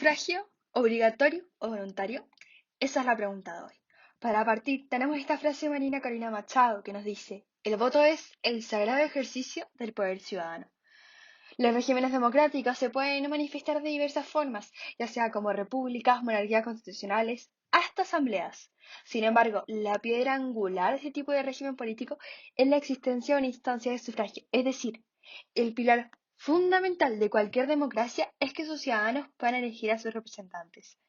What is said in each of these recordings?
sufragio obligatorio o voluntario? Esa es la pregunta de hoy. Para partir, tenemos esta frase de Marina Corina Machado que nos dice: el voto es el sagrado ejercicio del poder ciudadano. Los regímenes democráticos se pueden manifestar de diversas formas, ya sea como repúblicas, monarquías constitucionales, hasta asambleas. Sin embargo, la piedra angular de este tipo de régimen político es la existencia de una instancia de sufragio, es decir, el pilar fundamental de cualquier democracia es que sus ciudadanos puedan elegir a sus representantes.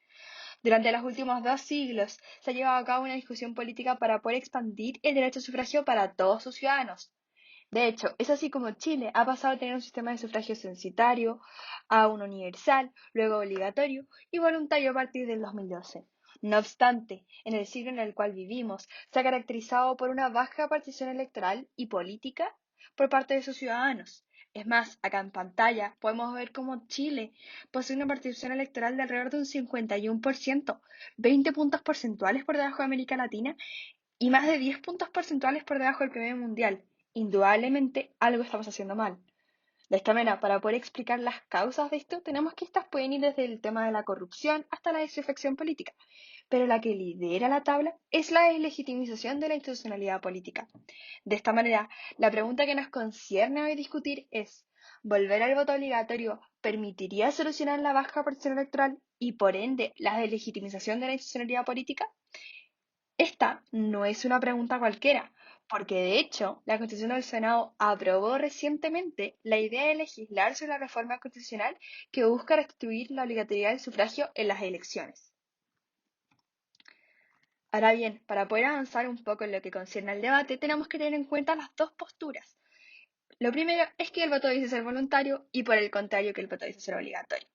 Durante los últimos 2 siglos se ha llevado a cabo una discusión política para poder expandir el derecho a sufragio para todos sus ciudadanos. De hecho, es así como Chile ha pasado a tener un sistema de sufragio censitario, a uno universal, luego obligatorio y voluntario a partir del 2012. No obstante, en el siglo en el cual vivimos, se ha caracterizado por una baja participación electoral y política por parte de sus ciudadanos. Es más, acá en pantalla podemos ver cómo Chile posee una participación electoral de alrededor de un 51%, 20 puntos porcentuales por debajo de América Latina y más de 10 puntos porcentuales por debajo del promedio mundial. Indudablemente algo estamos haciendo mal. De esta manera, para poder explicar las causas de esto, tenemos que estas pueden ir desde el tema de la corrupción hasta la desafección política, pero la que lidera la tabla es la deslegitimización de la institucionalidad política. De esta manera, la pregunta que nos concierne hoy discutir es: ¿volver al voto obligatorio permitiría solucionar la baja participación electoral y por ende la deslegitimización de la institucionalidad política? Esta no es una pregunta cualquiera, porque de hecho la Constitución del Senado aprobó recientemente la idea de legislar sobre la reforma constitucional que busca restituir la obligatoriedad del sufragio en las elecciones. Ahora bien, para poder avanzar un poco en lo que concierne al debate, tenemos que tener en cuenta las dos posturas. Lo primero es que el voto dice ser voluntario y por el contrario que el voto dice ser obligatorio.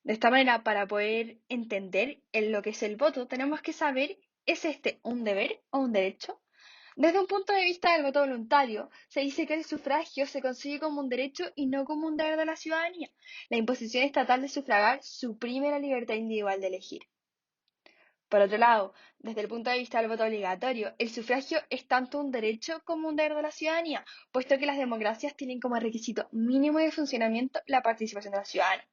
De esta manera, para poder entender en lo que es el voto, tenemos que saber, ¿es este un deber o un derecho? Desde un punto de vista del voto voluntario, se dice que el sufragio se consigue como un derecho y no como un deber de la ciudadanía. La imposición estatal de sufragar suprime la libertad individual de elegir. Por otro lado, desde el punto de vista del voto obligatorio, el sufragio es tanto un derecho como un deber de la ciudadanía, puesto que las democracias tienen como requisito mínimo de funcionamiento la participación de los ciudadanos.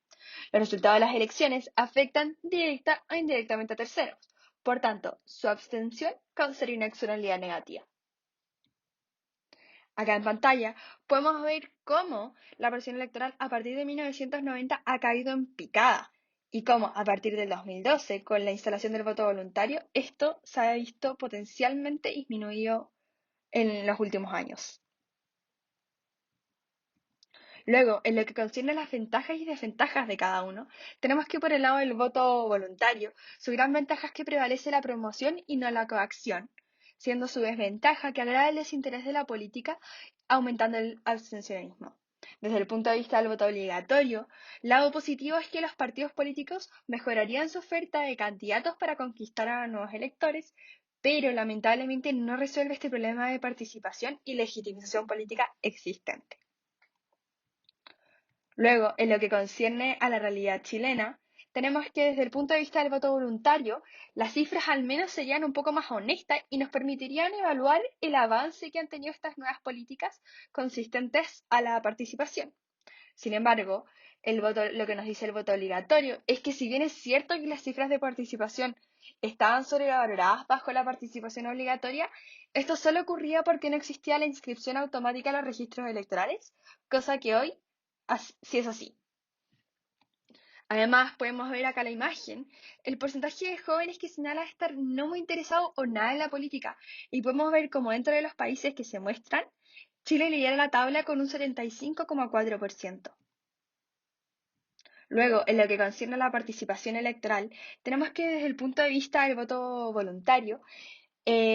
Los resultados de las elecciones afectan directa o indirectamente a terceros. Por tanto, su abstención causaría una externalidad negativa. Acá en pantalla podemos ver cómo la presión electoral a partir de 1990 ha caído en picada y cómo a partir del 2012, con la instalación del voto voluntario, esto se ha visto potencialmente disminuido en los últimos años. Luego, en lo que concierne a las ventajas y desventajas de cada uno, tenemos que por el lado del voto voluntario, su gran ventaja es que prevalece la promoción y no la coacción, siendo su desventaja que agrava el desinterés de la política, aumentando el abstencionismo. Desde el punto de vista del voto obligatorio, el lado positivo es que los partidos políticos mejorarían su oferta de candidatos para conquistar a nuevos electores, pero lamentablemente no resuelve este problema de participación y legitimización política existente. Luego, en lo que concierne a la realidad chilena, tenemos que desde el punto de vista del voto voluntario, las cifras al menos serían un poco más honestas y nos permitirían evaluar el avance que han tenido estas nuevas políticas consistentes a la participación. Sin embargo, lo que nos dice el voto obligatorio es que si bien es cierto que las cifras de participación estaban sobrevaloradas bajo la participación obligatoria, esto solo ocurría porque no existía la inscripción automática en los registros electorales, cosa que hoy sí es así. Además, podemos ver acá la imagen, el porcentaje de jóvenes que señala estar no muy interesado o nada en la política, y podemos ver como dentro de los países que se muestran, Chile lidera la tabla con un 75,4%. Luego, en lo que concierne a la participación electoral, tenemos que desde el punto de vista del voto voluntario,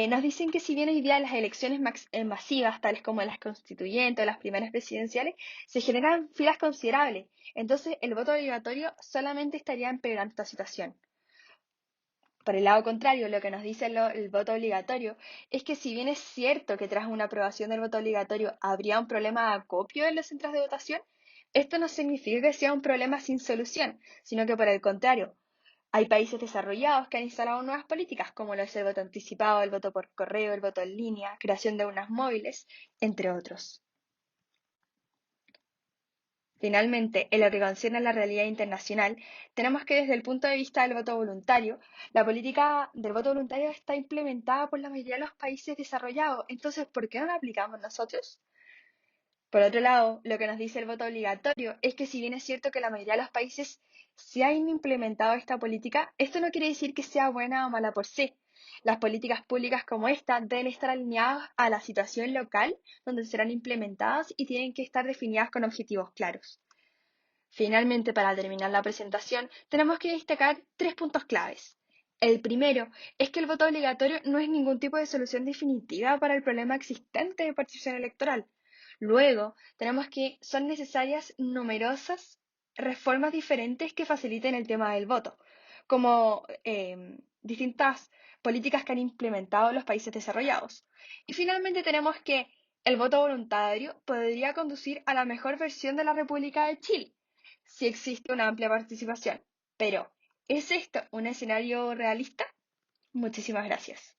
nos dicen que si bien hoy día las elecciones masivas, tales como las constituyentes o las primeras presidenciales, se generan filas considerables, entonces el voto obligatorio solamente estaría empeorando esta situación. Por el lado contrario, lo que nos dice el voto obligatorio es que si bien es cierto que tras una aprobación del voto obligatorio habría un problema de acopio en los centros de votación, esto no significa que sea un problema sin solución, sino que por el contrario, hay países desarrollados que han instalado nuevas políticas, como lo es el voto anticipado, el voto por correo, el voto en línea, creación de urnas móviles, entre otros. Finalmente, en lo que concierne a la realidad internacional, tenemos que desde el punto de vista del voto voluntario, la política del voto voluntario está implementada por la mayoría de los países desarrollados. Entonces, ¿por qué no la aplicamos nosotros? Por otro lado, lo que nos dice el voto obligatorio es que si bien es cierto que la mayoría de los países se han implementado esta política, esto no quiere decir que sea buena o mala por sí. Las políticas públicas como esta deben estar alineadas a la situación local donde serán implementadas y tienen que estar definidas con objetivos claros. Finalmente, para terminar la presentación, tenemos que destacar tres puntos claves. El primero es que el voto obligatorio no es ningún tipo de solución definitiva para el problema existente de participación electoral. Luego, tenemos que son necesarias numerosas reformas diferentes que faciliten el tema del voto, como distintas políticas que han implementado los países desarrollados. Y finalmente tenemos que el voto voluntario podría conducir a la mejor versión de la República de Chile si existe una amplia participación. Pero, ¿es esto un escenario realista? Muchísimas gracias.